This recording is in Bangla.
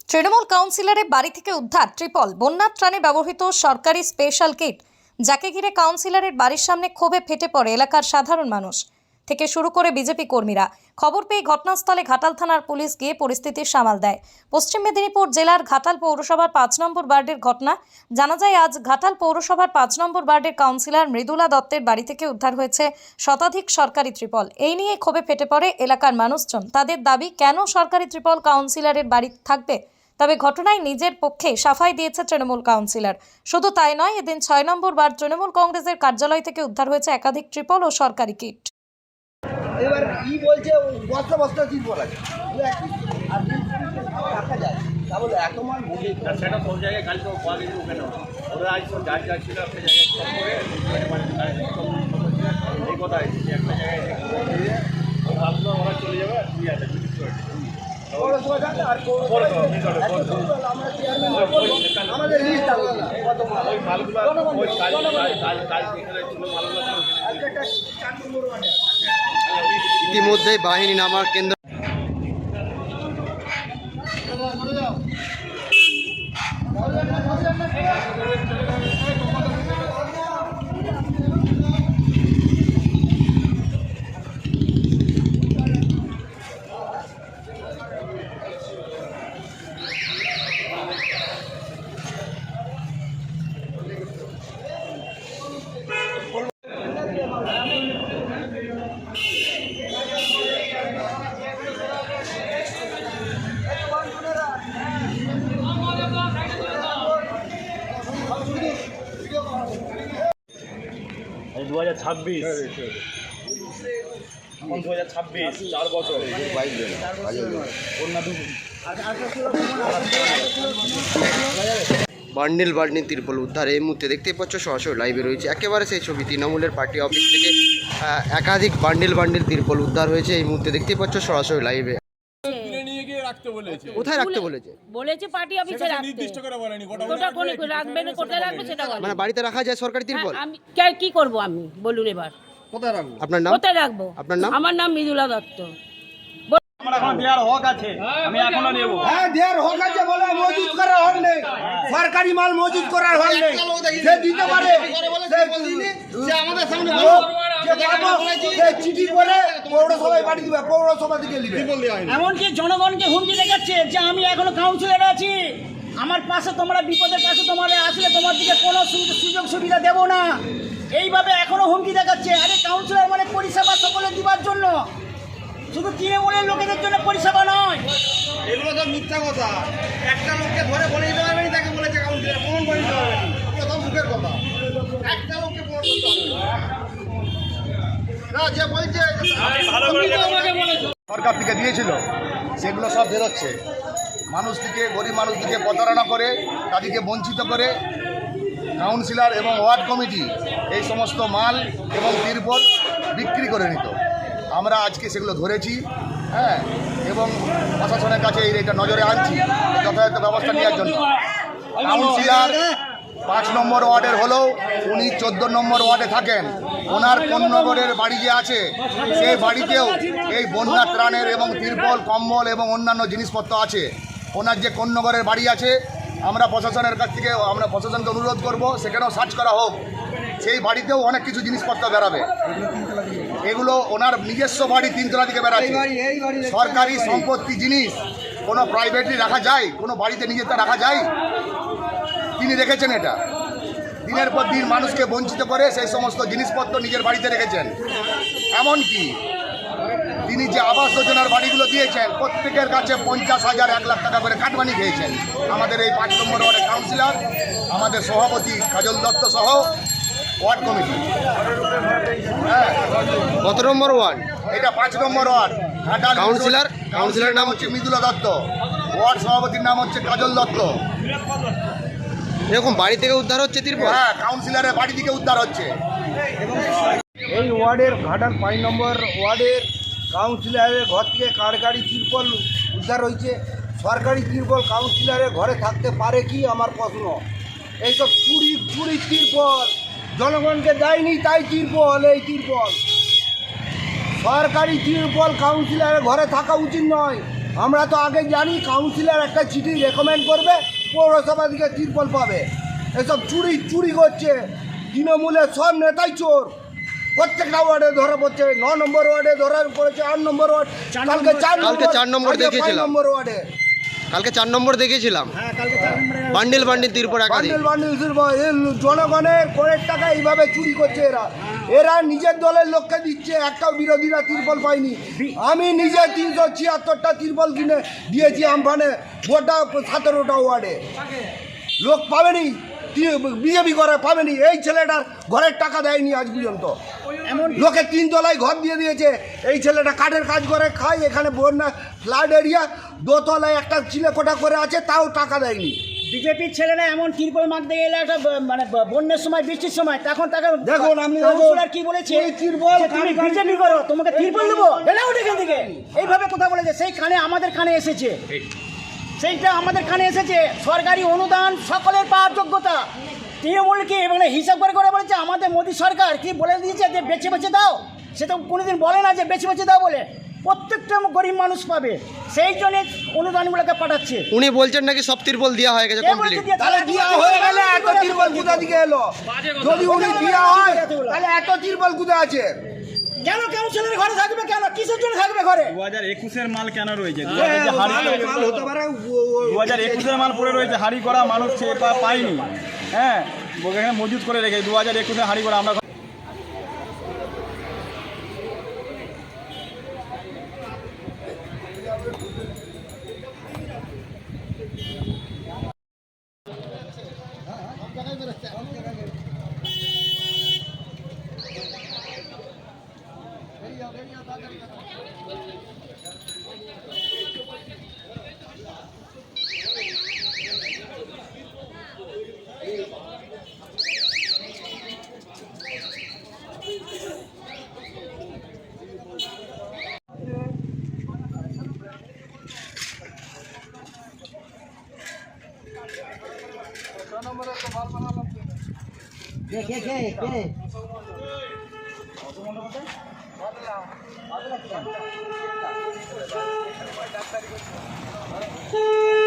তৃণমূল কাউন্সিলরের বাড়ি থেকে উদ্ধার ট্রিপল, বন্যার ত্রাণে ব্যবহৃত সরকারি স্পেশাল কিট, যাকে ঘিরে কাউন্সিলরের বাড়ির সামনে ক্ষোভে ফেটে পড়ে এলাকার সাধারণ মানুষ থেকে শুরু করে বিজেপি কর্মীরা। খবর পেয়ে ঘটনাস্থলে ঘাটাল থানার পুলিশ গিয়ে পরিস্থিতি সামাল দেয়। পশ্চিম মেদিনীপুর জেলার ঘাটাল পৌরসভার ৫ নম্বর ওয়ার্ডের ঘটনা। জানা যায়, আজ ঘাটাল পৌরসভার ৫ নম্বর ওয়ার্ডের কাউন্সিলর মৃদুলা দত্তের বাড়ি থেকে উদ্ধার হয়েছে শতাধিক সরকারি ত্রিপল। এই নিয়ে ক্ষোভে ফেটে পড়ে এলাকার মানুষজন। তাদের দাবি, কেন সরকারি ত্রিপল কাউন্সিলরের বাড়ি থাকবে? তবে ঘটনায় নিজের পক্ষে সাফাই দিয়েছে তৃণমূল কাউন্সিলর। শুধু তাই নয়, এদিন ৬ নম্বর ওয়ার্ড তৃণমূল কংগ্রেসের কার্যালয় থেকে উদ্ধার হয়েছে একাধিক ট্রিপল ও সরকারি কিট। এবার ই বলছে বস্তা বস্তা ত্রিপল আছে, রাখা যায় তাহলে এত মাল বুঝে সেটা সব জায়গায় কালকে পাওয়া গেছে। ওখানে ওরা আজ সব যা যা ছিল একটা জায়গায় সব করে এই কথা যে একটা জায়গায় ভাবলো ওরা চলে যাবে আর ঠিক আছে পৌরসভা যাবে আর আমরা চেয়ারম্যান আমাদের লিস্ট আছে কত মাল ওই মালগুলো ওই কাল যেখানে ছিল মালগুলো ইতিমধ্যে বাহিনী নামার কেন্দ্র এই 2026 এখন 2026 4 বছর বান্ডিল বান্ডিল তিরপল উদ্ধার। এই মুহূর্তে দেখতেই পাচ্ছ সরাসরি লাইভে রয়েছে একেবারে সেই ছবি। তৃণমূলের পার্টি অফিস থেকে একাধিক বান্ডিল বান্ডিল তিরপল উদ্ধার হয়েছে এই মুহূর্তে দেখতেই পাচ্ছ সরাসরি লাইভে। কোথায় রাখতে বলেছে? বলেছে পার্টি অফিসে রাখতে, নির্দিষ্ট করে বলেনি কোটা কোন রাখবেন, কোথায় রাখবে সেটা বলে। মানে বাড়িতে রাখা যায় সরকারি তিরপল? আমি কি করব, আমি বলুন এবার কোথায় রাখবো? আপনার নাম? কোথায় রাখবো? আপনার নাম? আমার নাম মৃদুলা দত্ত। আমার এখন দেওয়ার হক আছে, আমি এখনো নেব। হ্যাঁ দেওয়ার হক আছে বলে মজুদ করার হক নেই, সরকারি মাল মজুদ করার হক নেই। সে দিতে পারে, সে আমাদের সামনে চিঠি করে পৌরসভায় পাঠিয়ে দিবে, পৌরসভা থেকে নিবে। এমনকি জনগণকে হুমকি দেখাচ্ছে যে আমি এখনো কাউন্সিলর আছি, আমার পাশে তোমরা বিপদের পাশে তোমরা আসলে তোমার দিকে কোনো সুযোগ সুবিধা দেবো না, এইভাবে এখনো হুমকি দেখাচ্ছে। আরে কাউন্সিলর মানে পরিষেবা সকলে দিবার জন্য, শুধু তৃণমূলের লোকেদের জন্য পরিষেবা নয়। এগুলো তো মিথ্যা কথা। একটা লোককে ধরে বলে দিতে পারবেনি তাকে বলেছে কাউন্সিলর, প্রমাণ করে দিতে পারবেনি, এগুলো তো মুখের কথা। একটা লোককে প্রমাণ করতে হবে না, যে বলছে সরকার থেকে দিয়েছিল সেগুলো সব বেরোচ্ছে। মানুষ থেকে, গরিব মানুষ থেকে প্রতারণা করে তাদেরকে বঞ্চিত করে কাউন্সিলর এবং ওয়ার্ড কমিটি এই সমস্ত মাল এবং তিরপল বিক্রি করে নিত। আমরা আজকে সেগুলো ধরেছি, হ্যাঁ, এবং প্রশাসনের কাছে এটা নজরে আনছি যথাযথ ব্যবস্থা নেওয়ার জন্য। কাউন্সিলর ৫ নম্বর ওয়ার্ডের হলেও উনি ১৪ নম্বর ওয়ার্ডে থাকেন। ওনার কোন্নগরের বাড়ি যে আছে সেই বাড়িতেও এই বন্যা ত্রাণের এবং তিরপল, কম্বল এবং অন্যান্য জিনিসপত্র আছে। ওনার যে কোন্নগরের বাড়ি আছে, আমরা প্রশাসনের কাছ থেকে প্রশাসনকে অনুরোধ করব সেখানেও সার্চ করা হোক। সেই বাড়িতেও অনেক কিছু জিনিসপত্র বেরাবে। এগুলো ওনার নিজস্ব বাড়ি ৩ তলা থেকে বেরাচ্ছে। সরকারি সম্পত্তি জিনিস কোনো প্রাইভেটলি রাখা যায়? কোনো বাড়িতে নিজেরটা রাখা যায়? তিনি রেখেছেন এটা। দিনের পর দিন মানুষকে বঞ্চিত করে সেই সমস্ত জিনিসপত্র নিজের বাড়িতে রেখেছেন। এমনকি তিনি যে আবাস যোজনার বাড়িগুলো দিয়েছেন প্রত্যেকের কাছে ৫০,০০০, ১ লাখ টাকা করে কাটমানি খেয়েছেন। আমাদের এই ৫ নম্বর ওয়ার্ডের কাউন্সিলর, আমাদের সভাপতি কাজল দত্ত সহ ওয়ার্ড কমিটি। হ্যাঁ, কত নম্বর ওয়ার্ড এটা? ৫ নম্বর ওয়ার্ড। কাউন্সিলরের নাম হচ্ছে মৃদুলা দত্ত, ওয়ার্ড সভাপতির নাম হচ্ছে কাজল দত্ত। এরকম বাড়ি থেকে উদ্ধার হচ্ছে তিরপল? হ্যাঁ, কাউন্সিলরের বাড়ি থেকে উদ্ধার হচ্ছে। এই ওয়ার্ডের ঘাটাল ৫ নম্বর ওয়ার্ডের কাউন্সিলরের ঘর থেকে কারগাড়ি তিরপল উদ্ধার হয়েছে। সরকারি তিরপল কাউন্সিলরের ঘরে থাকতে পারে কি, আমার প্রশ্ন। এইসব চুরি তিরপল জনগণকে দেয়নি, তাই তিরপল। এই তিরপল সরকারি তিরপল কাউন্সিলরের ঘরে থাকা উচিত নয়। আমরা তো আগে জানি কাউন্সিলর একটা চিঠি রেকমেন্ড করবে, পৌরসভা থেকে তিরপল পাবে। এসব চুরি করছে, তৃণমূলের সব নেতাই চোর। প্রত্যেকটা ওয়ার্ডে ধরা পড়ছে, 9 নম্বর ওয়ার্ডে ধরা পড়েছে, 8 নম্বর ওয়ার্ড, কালকে 4 নম্বর দেখিয়েছিলাম। 5 নম্বর ওয়ার্ডে কালকে 4 নম্বর দেখেছিলাম, বান্ডিল বান্ডিল তিরপল একাধিক। বান্ডিল জনগণের করের টাকা এইভাবে চুরি করছে এরা নিজের দলের লোককে দিচ্ছে। একটাও বিরোধীরা তিরপল পায়নি। আমি নিজে 376টা তিরপল কিনে দিয়েছি আমফানে, গোটা 17টা ওয়ার্ডে। লোক পাবেনি, বিজেপি করে পাবেনি। এই ছেলেটার ঘরের টাকা দেয়নি আজ পর্যন্ত। এমন লোকে 3 তলায় ঘর দিয়ে দিয়েছে, এই ছেলেটা কাঠের কাজ করে খায়। এখানে বন্যা ফ্লাড এরিয়া, 2 তলায় একটা চিলেকোঠা করে আছে, তাও টাকা দেয়নি। বিজেপির ছেলেরা এমন তিরপল মারতে গেলে একটা মানে বন্যার সময়, বৃষ্টির সময়, তখন তাকে দেখুন আপনি কাউন্সিলর কি বলেছে, যে তুমি বিজেপি করো, তোমাকে তিরপল দেবো, বেলাও এখান থেকে, এইভাবে কথা বলেছে। সেই কানে আমাদের কানে এসেছে, সেইটা আমাদের কানে এসেছে। সরকারি অনুদান সকলের পাওয়ার যোগ্যতা। তৃণমূলকে মানে হিসাব করে বলেছে আমাদের মোদী সরকার কি বলে দিয়েছে যে বেছে দাও। সে তো কোনোদিন বলে না যে বেছে দাও বলে। প্রত্যেকটা গরিব মানুষ পাবে, সেই জন্য অনুদানগুলোকে পাঠাচ্ছে। উনি বলছেন নাকি সব তিরপল দেওয়া হয়ে গেছে কমপ্লিট। তাহলে দেওয়া হয়ে গেলে এত তিরপল কোথা থেকে এলো? যদি উনি দেওয়া হয় তাহলে এত তিরপল কোথায় আছে? কেন কাউন্সিলর ঘরে থাকবে? কেন কিসের জন্য থাকবে ঘরে? 2021-এর মাল কেন রয়েছে? 2021-এর মাল পড়ে রয়েছে, হাঁড়ি করা মানুষ পায়নি। হ্যাঁ, এখানে মজুত করে রেখে 2021-এর হাঁড়ি করা আমরা। কে